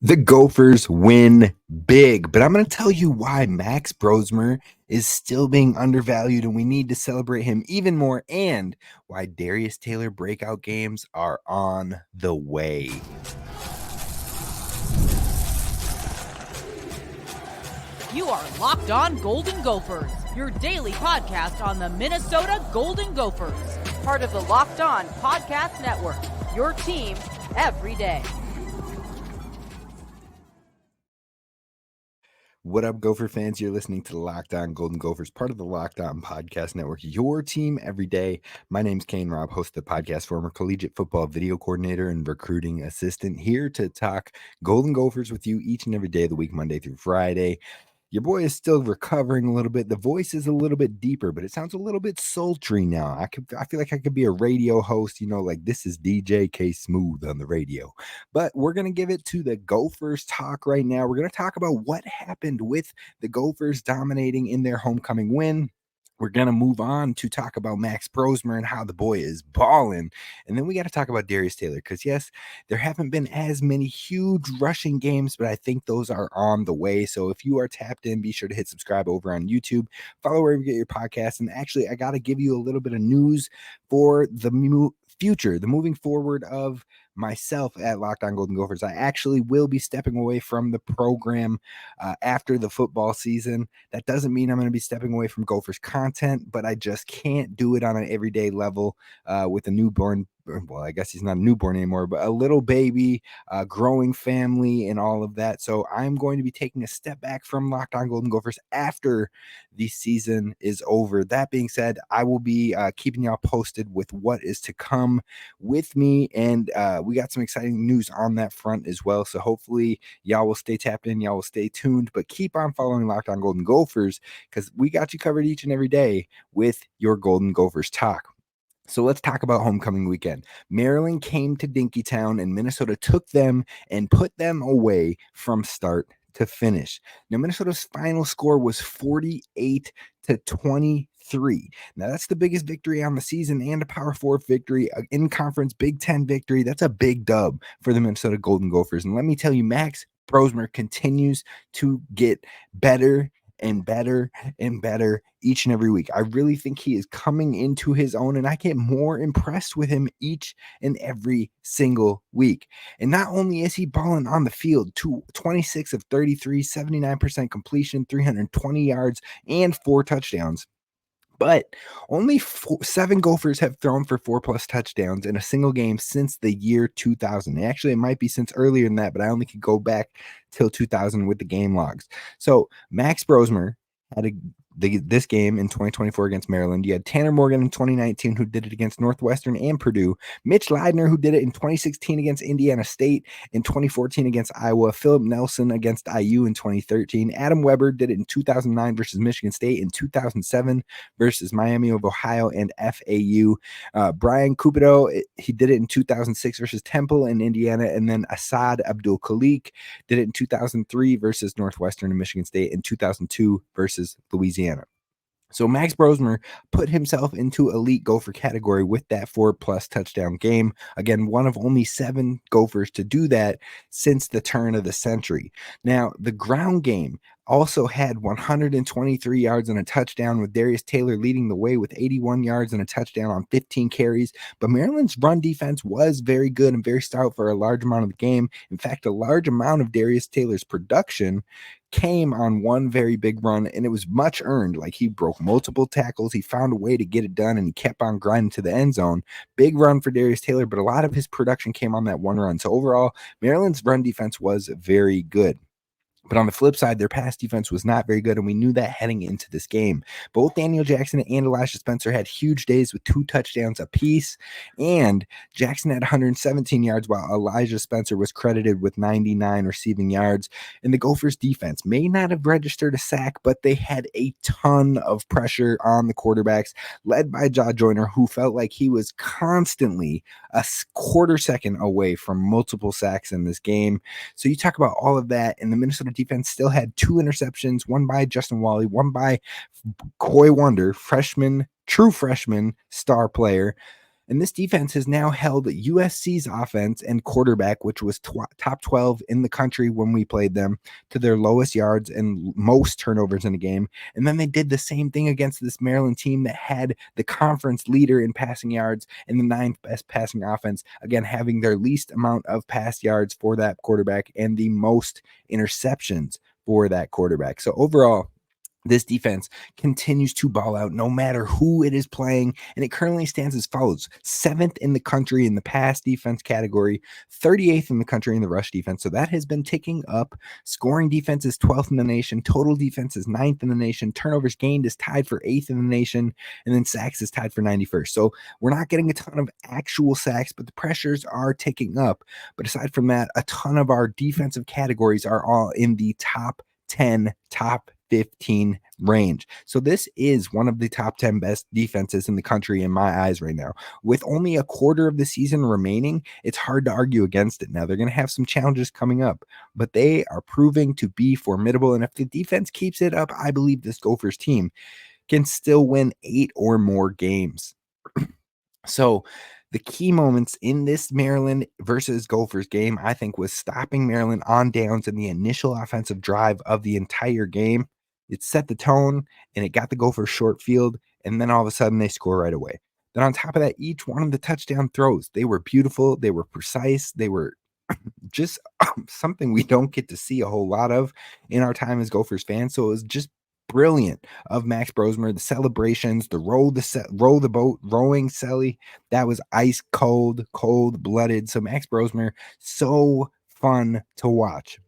The Gophers win big, but I'm going to tell you why Max Brosmer is still being undervalued and we need to celebrate him even more, and why Darius Taylor breakout games are on the way. You are Locked On Golden Gophers, your daily podcast on the Minnesota Golden Gophers, part of the Locked On Podcast Network, your team every day. What up, Gopher fans? You're listening to the Locked On Golden Gophers, part of the Locked On Podcast Network, your team every day. My name's Kane Rob, host of the podcast, former collegiate football video coordinator and recruiting assistant, here to talk Golden Gophers with you each and every day of the week, Monday through Friday. Your boy is still recovering a little bit. The voice is a little bit deeper, but it sounds a little bit sultry now. I feel like I could be a radio host, like this is DJ K Smooth on the radio. But we're going to give it to the Gophers talk right now. We're going to talk about what happened with the Gophers dominating in their homecoming win. We're going to move on to talk about Max Brosmer and how the boy is balling. And then we got to talk about Darius Taylor because, yes, there haven't been as many huge rushing games, but I think those are on the way. So if you are tapped in, be sure to hit subscribe over on YouTube. Follow wherever you get your podcasts. And actually, I got to give you a little bit of news for the future, the moving forward of myself at Locked On Golden Gophers. I actually will be stepping away from the program after the football season. That doesn't mean I'm going to be stepping away from Gophers content, but I just can't do it on an everyday level with a newborn. Well, I guess he's not a newborn anymore, but a little baby, growing family and all of that. So I'm going to be taking a step back from Locked On Golden Gophers after the season is over. That being said, I will be keeping y'all posted with what is to come with me. And we got some exciting news on that front as well. So hopefully y'all will stay tapped in. Y'all will stay tuned, but keep on following Locked On Golden Gophers because we got you covered each and every day with your Golden Gophers talk. So let's talk about homecoming weekend. Maryland came to Dinkytown and Minnesota took them and put them away from start to finish. Now, Minnesota's final score was 48-23. Now, that's the biggest victory on the season and a Power 4 victory, in conference Big Ten victory. That's a big dub for the Minnesota Golden Gophers. And let me tell you, Max Brosmer continues to get better and better and better each and every week. I really think he is coming into his own, and I get more impressed with him each and every single week. And not only is he balling on the field, 26 of 33, 79% completion, 320 yards, and 4 touchdowns. But only 7 Gophers have thrown for 4+ touchdowns in a single game since the year 2000. Actually, it might be since earlier than that, but I only could go back till 2000 with the game logs. So Max Brosmer had this game in 2024 against Maryland. You had Tanner Morgan in 2019 who did it against Northwestern and Purdue. Mitch Leidner who did it in 2016 against Indiana State, in 2014 against Iowa. Philip Nelson against IU in 2013. Adam Weber did it in 2009 versus Michigan State, in 2007 versus Miami of Ohio and FAU. Brian Cupido, he did it in 2006 versus Temple in Indiana, and then Assad Abdul Khalik did it in 2003 versus Northwestern and Michigan State, in 2002 versus Louisiana. So Max Brosmer put himself into elite Gopher category with that 4+ touchdown game. Again, one of only 7 Gophers to do that since the turn of the century. Now, the ground game also had 123 yards and a touchdown, with Darius Taylor leading the way with 81 yards and a touchdown on 15 carries. But Maryland's run defense was very good and very stout for a large amount of the game. In fact, a large amount of Darius Taylor's production came on one very big run, and it was much earned. Like, he broke multiple tackles, he found a way to get it done, and he kept on grinding to the end zone. Big run for Darius Taylor, but a lot of his production came on that one run. So overall, Maryland's run defense was very good. But on the flip side, their pass defense was not very good, and we knew that heading into this game. Both Daniel Jackson and Elijah Spencer had huge days with 2 touchdowns apiece, and Jackson had 117 yards, while Elijah Spencer was credited with 99 receiving yards. And the Gophers' defense may not have registered a sack, but they had a ton of pressure on the quarterbacks, led by Jaw Joyner, who felt like he was constantly a quarter second away from multiple sacks in this game. So you talk about all of that, and the Minnesota defense still had 2 interceptions, one by Justin Wally, one by Coy Wonder, true freshman star player. And this defense has now held USC's offense and quarterback, which was top 12 in the country when we played them, to their lowest yards and most turnovers in a game. And then they did the same thing against this Maryland team that had the conference leader in passing yards and the 9th best passing offense, again, having their least amount of pass yards for that quarterback and the most interceptions for that quarterback. So overall, this defense continues to ball out no matter who it is playing, and it currently stands as follows: 7th in the country in the pass defense category, 38th in the country in the rush defense. So that has been ticking up. Scoring defense is 12th in the nation. Total defense is 9th in the nation. Turnovers gained is tied for 8th in the nation, and then sacks is tied for 91st. So we're not getting a ton of actual sacks, but the pressures are ticking up. But aside from that, a ton of our defensive categories are all in the top 10, top 15 range. So this is one of the top 10 best defenses in the country in my eyes right now. With only a quarter of the season remaining, it's hard to argue against it. Now they're going to have some challenges coming up, but they are proving to be formidable. And if the defense keeps it up, I believe this Gophers team can still win 8 or more games. So the key moments in this Maryland versus Gophers game, I think, was stopping Maryland on downs in the initial offensive drive of the entire game. It set the tone, and it got the Gophers short field, and then all of a sudden they score right away. Then on top of that, each one of the touchdown throws, they were beautiful, they were precise, they were just something we don't get to see a whole lot of in our time as Gophers fans. So it was just brilliant of Max Brosmer. The celebrations, the row the boat, rowing Selly, that was ice cold, cold-blooded. So Max Brosmer, so fun to watch.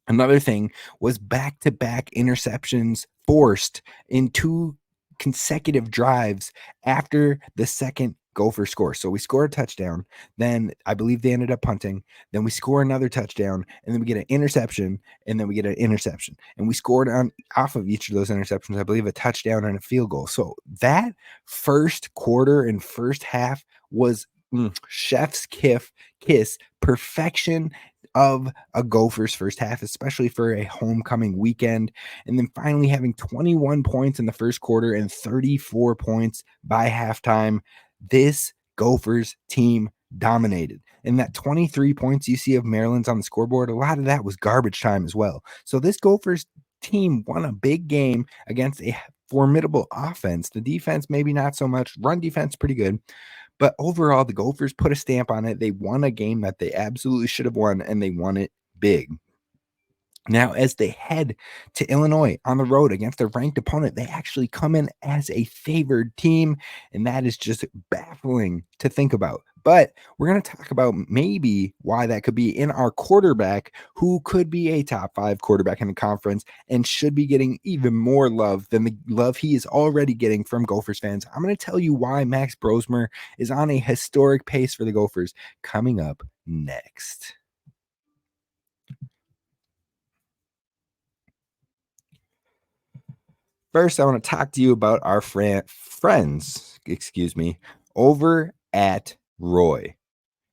Another thing was back-to-back interceptions forced in 2 consecutive drives after the second Gopher score. So we score a touchdown, then I believe they ended up punting, then we score another touchdown, and then we get an interception, and then we get an interception. And we scored on off of each of those interceptions, I believe, a touchdown and a field goal. So that first quarter and first half was chef's kiss, perfection of a Gophers first half, especially for a homecoming weekend. And then finally having 21 points in the first quarter and 34 points by halftime. This Gophers team dominated. And that 23 points you see of Maryland's on the scoreboard, a lot of that was garbage time as well. So this Gophers team won a big game against a formidable offense. The defense, maybe not so much. Run defense, pretty good. But overall, the Gophers put a stamp on it. They won a game that they absolutely should have won, and they won it big. Now, as they head to Illinois on the road against a ranked opponent, they actually come in as a favored team, and that is just baffling to think about. But we're going to talk about maybe why that could be in our quarterback, who could be a top 5 quarterback in the conference and should be getting even more love than the love he is already getting from Gophers fans. I'm going to tell you why Max Brosmer is on a historic pace for the Gophers coming up next. First, I want to talk to you about our friends, over at Roy.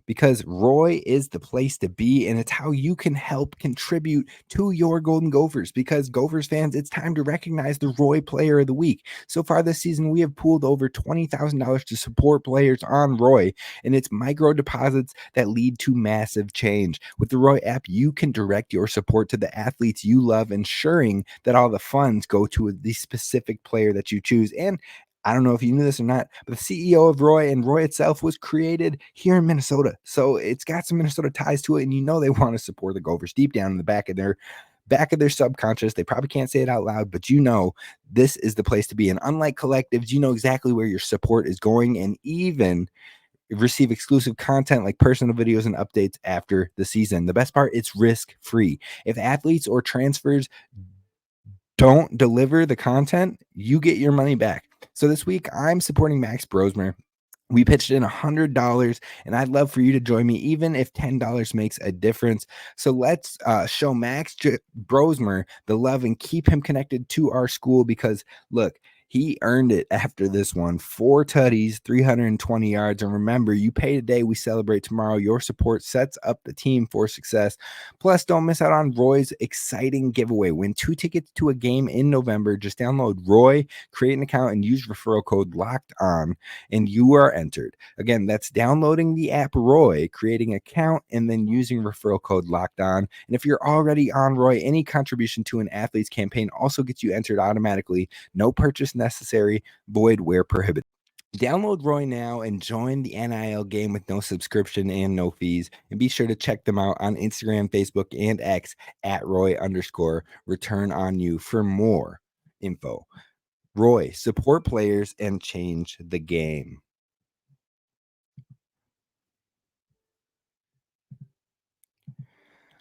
Because Roy is the place to be, and it's how you can help contribute to your Golden Gophers. Because Gophers fans, it's time to recognize the Roy Player of the Week. So far this season, we have pooled over $20,000 to support players on Roy, and it's micro deposits that lead to massive change. With the Roy app, you can direct your support to the athletes you love, ensuring that all the funds go to the specific player that you choose. And I don't know if you knew this or not, but the CEO of Roy and Roy itself was created here in Minnesota. So it's got some Minnesota ties to it, and you know they want to support the Gophers deep down in the back of their subconscious. They probably can't say it out loud, but you know this is the place to be. And unlike collectives, you know exactly where your support is going, and even receive exclusive content like personal videos and updates after the season. The best part, it's risk-free. If athletes or transfers don't deliver the content, you get your money back. So this week, I'm supporting Max Brosmer. We pitched in $100, and I'd love for you to join me, even if $10 makes a difference. So let's show Max Brosmer the love and keep him connected to our school, because, look, He earned it after this one. 4 tutties, 320 yards. And remember, you pay today, we celebrate tomorrow. Your support sets up the team for success. Plus, don't miss out on Roy's exciting giveaway. Win 2 tickets to a game in November. Just download Roy, create an account, and use referral code Locked On, and you are entered. Again, that's downloading the app Roy, creating an account, and then using referral code Locked On. And if you're already on Roy, any contribution to an athlete's campaign also gets you entered automatically. No purchase necessary, void where prohibited. Download Roy now and join the NIL game with no subscription and no fees. And be sure to check them out on Instagram, Facebook, and X at Roy_return on you for more info. Roy, support players and change the game.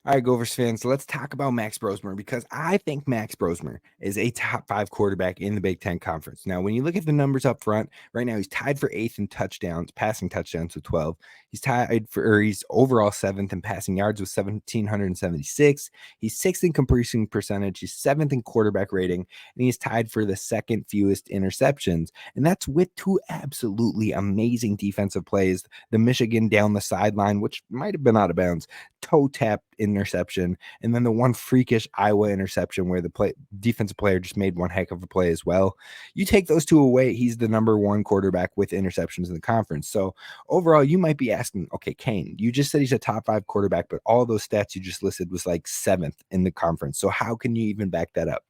All right, Gophers fans, let's talk about Max Brosmer, because I think Max Brosmer is a top 5 quarterback in the Big Ten Conference. Now, when you look at the numbers up front, right now he's tied for 8th in touchdowns, passing touchdowns with 12. He's he's overall 7th in passing yards with 1,776. He's 6th in completion percentage. He's 7th in quarterback rating, and he's tied for the 2nd fewest interceptions. And that's with 2 absolutely amazing defensive plays. The Michigan down the sideline, which might have been out of bounds, toe tap interception, and then the one freakish Iowa interception where the defensive player just made one heck of a play as well. You take those 2 away, he's the number 1 quarterback with interceptions in the conference. So overall, you might be asking, okay, Kane, you just said he's a top 5 quarterback, but all those stats you just listed was like 7th in the conference. So how can you even back that up?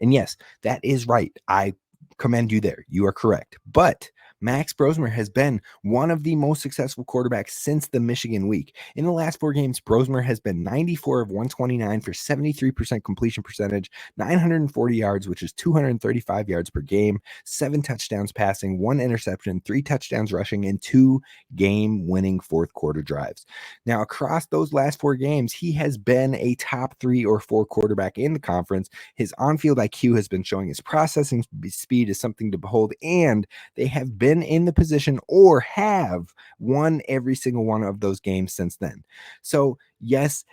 And yes, that is right. I commend you there. You are correct. But Max Brosmer has been one of the most successful quarterbacks since the Michigan week. In the last 4 games, Brosmer has been 94 of 129 for 73% completion percentage, 940 yards, which is 235 yards per game, 7 touchdowns passing, 1 interception, 3 touchdowns rushing, and 2 game-winning fourth quarter drives. Now, across those last 4 games, he has been a top 3 or 4 quarterback in the conference. His on-field IQ has been showing. His processing speed is something to behold, and they have been in the position or have won every single one of those games since then. So yes,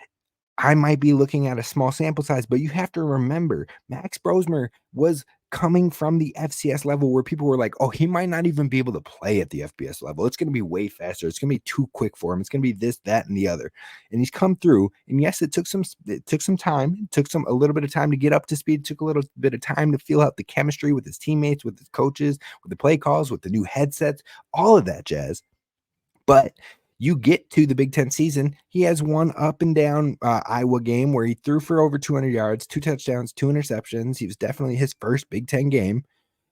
I might be looking at a small sample size, but you have to remember Max Brosmer was coming from the FCS level where people were like, oh, he might not even be able to play at the FBS level. It's going to be way faster. It's going to be too quick for him. It's going to be this, that, and the other. And he's come through. And yes, it took some time. It took a little bit of time to get up to speed. It took a little bit of time to feel out the chemistry with his teammates, with his coaches, with the play calls, with the new headsets, all of that jazz. But you get to the Big Ten season, he has one up and down Iowa game where he threw for over 200 yards, 2 touchdowns, 2 interceptions. He was definitely his first Big Ten game.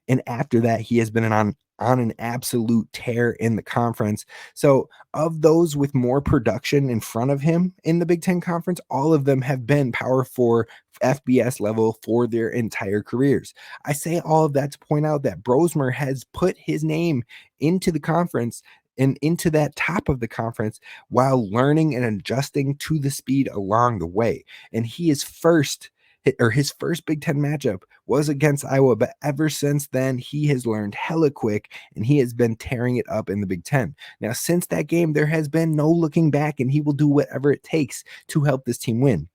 And after that, he has been on an absolute tear in the conference. So of those with more production in front of him in the Big Ten Conference, all of them have been Power 4 FBS level for their entire careers. I say all of that to point out that Brosmer has put his name into the conference and into that top of the conference while learning and adjusting to the speed along the way. And his first Big Ten matchup was against Iowa, but ever since then, he has learned hella quick, and he has been tearing it up in the Big Ten. Now, since that game, there has been no looking back, and he will do whatever it takes to help this team win.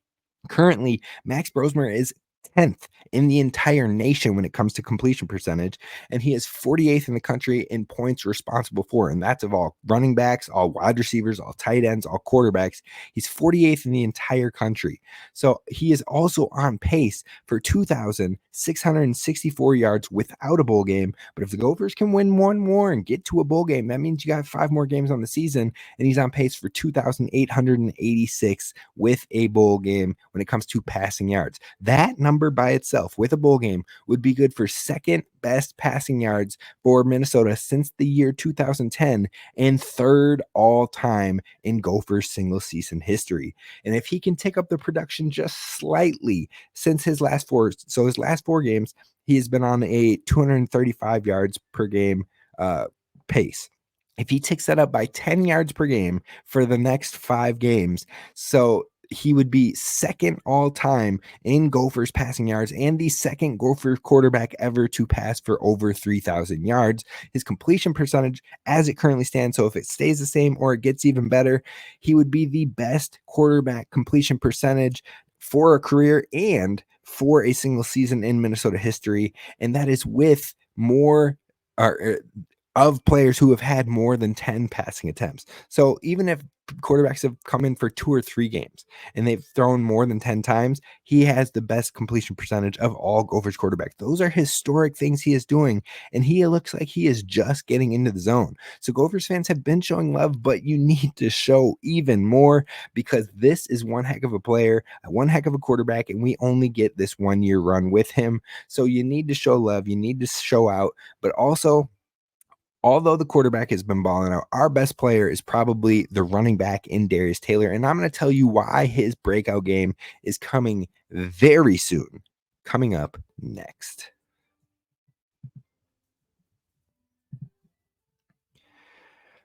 Currently, Max Brosmer is 10th in the entire nation when it comes to completion percentage, and he is 48th in the country in points responsible for, and that's of all running backs, all wide receivers, all tight ends, all quarterbacks. He's 48th in the entire country. So he is also on pace for 2,664 yards without a bowl game. But if the Gophers can win one more and get to a bowl game, that means you got 5 more games on the season, and he's on pace for 2,886 with a bowl game when it comes to passing yards. That number by itself with a bowl game would be good for 2nd best passing yards for Minnesota since the year 2010 and 3rd all time in Gophers single season history. And if he can tick up the production just slightly since his last 4 games, he has been on a 235 yards per game pace. If he ticks that up by 10 yards per game for the next 5 games, so he would be 2nd all time in Gophers passing yards and the 2nd Gophers quarterback ever to pass for over 3,000 yards. His completion percentage as it currently stands, so if it stays the same or it gets even better, he would be the best quarterback completion percentage for a career and for a single season in Minnesota history, and that is with more of players who have had more than 10 passing attempts. So even if quarterbacks have come in for 2 or 3 games and they've thrown more than 10 times, he has the best completion percentage of all Gophers quarterbacks. Those are historic things he is doing, and he looks like he is just getting into the zone. So Gophers fans have been showing love, but you need to show even more, because this is one heck of a player, one heck of a quarterback, and we only get this 1-year run with him. So you need to show love, you need to show out, but also, although the quarterback has been balling out, our best player is probably the running back in Darius Taylor. And I'm going to tell you why his breakout game is coming very soon. Coming up next.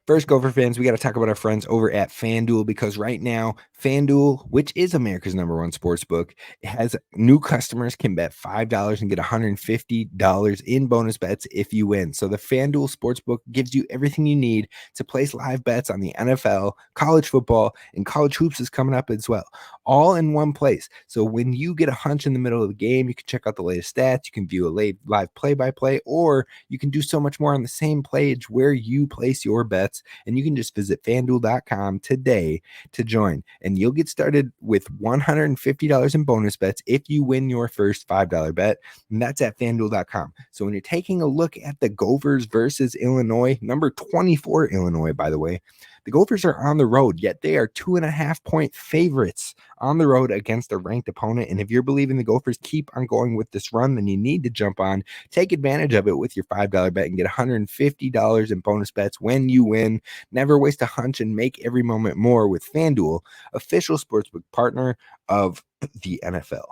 First, Gopher fans, we got to talk about our friends over at FanDuel, because right now, FanDuel, which is America's #1 sports book, has new customers can bet $5 and get $150 in bonus bets if you win. So the FanDuel Sportsbook gives you everything you need to place live bets on the NFL, college football, and college hoops is coming up as well, all in one place. So when you get a hunch in the middle of the game, you can check out the latest stats, you can view a live play-by-play, or you can do so much more on the same page where you place your bets. And you can just visit FanDuel.com today to join, and you'll get started with $150 in bonus bets if you win your first $5 bet, and that's at FanDuel.com. So when you're taking a look at the Gophers versus Illinois, number 24 Illinois, by the way, the Gophers are on the road, yet they are 2.5-point favorites on the road against a ranked opponent. And if you're believing the Gophers keep on going with this run, then you need to jump on, take advantage of it with your $5 bet and get $150 in bonus bets when you win. Never waste a hunch and make every moment more with FanDuel, official sportsbook partner of the NFL.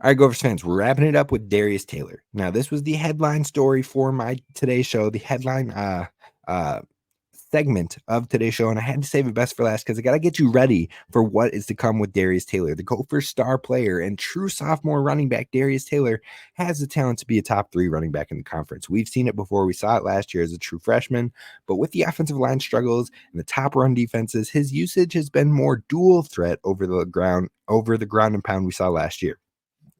All right, Gophers fans, we're wrapping it up with Darius Taylor. Now, this was the headline story for my today's show, the headline segment of today's show, and I had to save it best for last because I got to get you ready for what is to come with Darius Taylor. The Gophers star player and true sophomore running back Darius Taylor has the talent to be a top 3 running back in the conference. We've seen it before. We saw it last year as a true freshman, but with the offensive line struggles and the top run defenses, his usage has been more dual threat over the ground and pound we saw last year.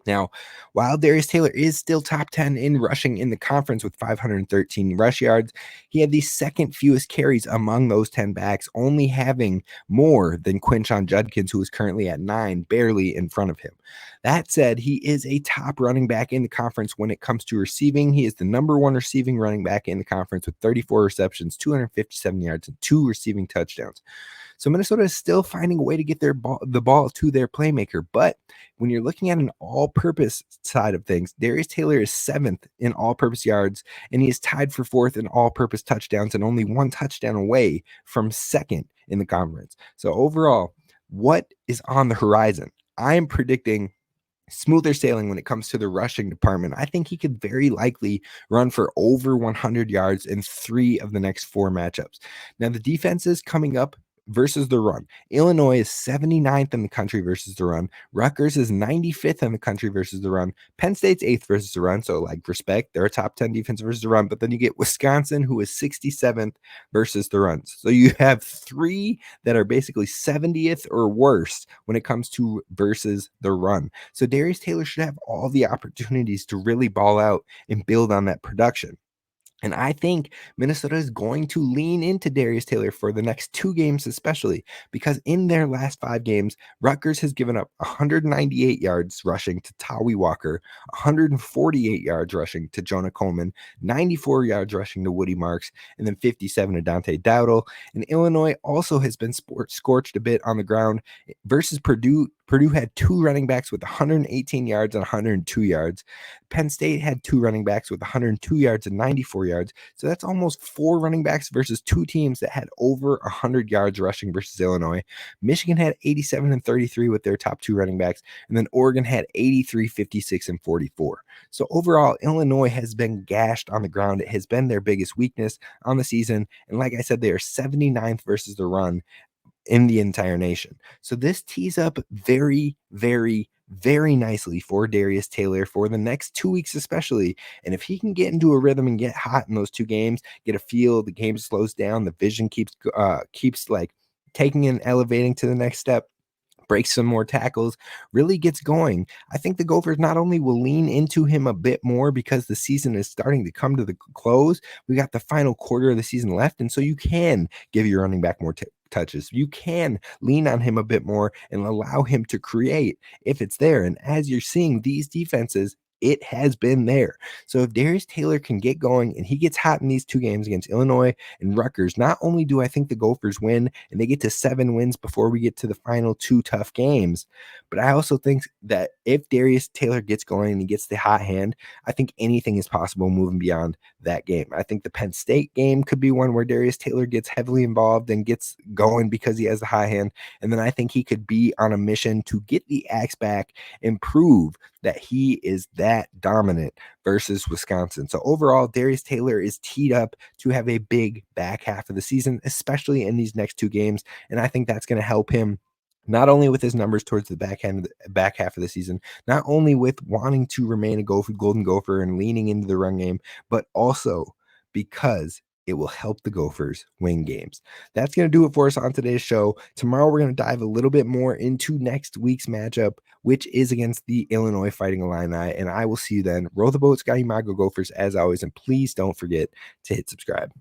Now, while Darius Taylor is still top 10 in rushing in the conference with 513 rush yards, he had the second fewest carries among those 10 backs, only having more than Quinshon Judkins, who is currently at 9, barely in front of him. That said, he is a top running back in the conference when it comes to receiving. He is the #1 receiving running back in the conference with 34 receptions, 257 yards, and 2 receiving touchdowns. So Minnesota is still finding a way to get the ball to their playmaker. But when you're looking at an all-purpose side of things, Darius Taylor is 7th in all-purpose yards, and he is tied for 4th in all-purpose touchdowns and only 1 touchdown away from 2nd in the conference. So overall, what is on the horizon? I am predicting smoother sailing when it comes to the rushing department. I think he could very likely run for over 100 yards in 3 of the next 4 matchups. Now, the defenses coming up versus the run. Illinois is 79th in the country versus the run. Rutgers is 95th in the country versus the run. Penn State's 8th versus the run. So, like, respect, they're a top 10 defense versus the run. But then you get Wisconsin, who is 67th versus the run. So you have 3 that are basically 70th or worse when it comes to versus the run. So Darius Taylor should have all the opportunities to really ball out and build on that production. And I think Minnesota is going to lean into Darius Taylor for the next 2 games, especially because in their last 5 games, Rutgers has given up 198 yards rushing to Tawi Walker, 148 yards rushing to Jonah Coleman, 94 yards rushing to Woody Marks, and then 57 to Dante Dowdle. And Illinois also has been scorched a bit on the ground versus Purdue. Purdue had 2 running backs with 118 yards and 102 yards. Penn State had 2 running backs with 102 yards and 94 yards. So that's almost 4 running backs versus 2 teams that had over 100 yards rushing versus Illinois. Michigan had 87 and 33 with their top 2 running backs. And then Oregon had 83, 56, and 44. So overall, Illinois has been gashed on the ground. It has been their biggest weakness on the season. And like I said, they are 79th versus the run in the entire nation. So this tees up very, very, very nicely for Darius Taylor for the next 2 weeks, especially. And if he can get into a rhythm and get hot in those 2 games, get a feel, the game slows down, the vision keeps like taking and elevating to the next step, breaks some more tackles, really gets going. I think the Gophers not only will lean into him a bit more because the season is starting to come to the close. We got the final quarter of the season left, and so you can give your running back more touches. You can lean on him a bit more and allow him to create if it's there. And as you're seeing these defenses, it has been there. So if Darius Taylor can get going and he gets hot in these 2 games against Illinois and Rutgers, not only do I think the Gophers win and they get to 7 wins before we get to the final 2 tough games, but I also think that if Darius Taylor gets going and he gets the hot hand, I think anything is possible moving beyond that game. I think the Penn State game could be one where Darius Taylor gets heavily involved and gets going because he has the high hand. And then I think he could be on a mission to get the axe back and prove that he is that dominant versus Wisconsin. So overall, Darius Taylor is teed up to have a big back half of the season, especially in these next 2 games. And I think that's going to help him not only with his numbers towards the back half of the season, not only with wanting to remain a Golden Gopher and leaning into the run game, but also because it will help the Gophers win games. That's going to do it for us on today's show. Tomorrow, we're going to dive a little bit more into next week's matchup, which is against the Illinois Fighting Illini. And I will see you then. Roll the boat, Scotty Mago Gophers, as always. And please don't forget to hit subscribe.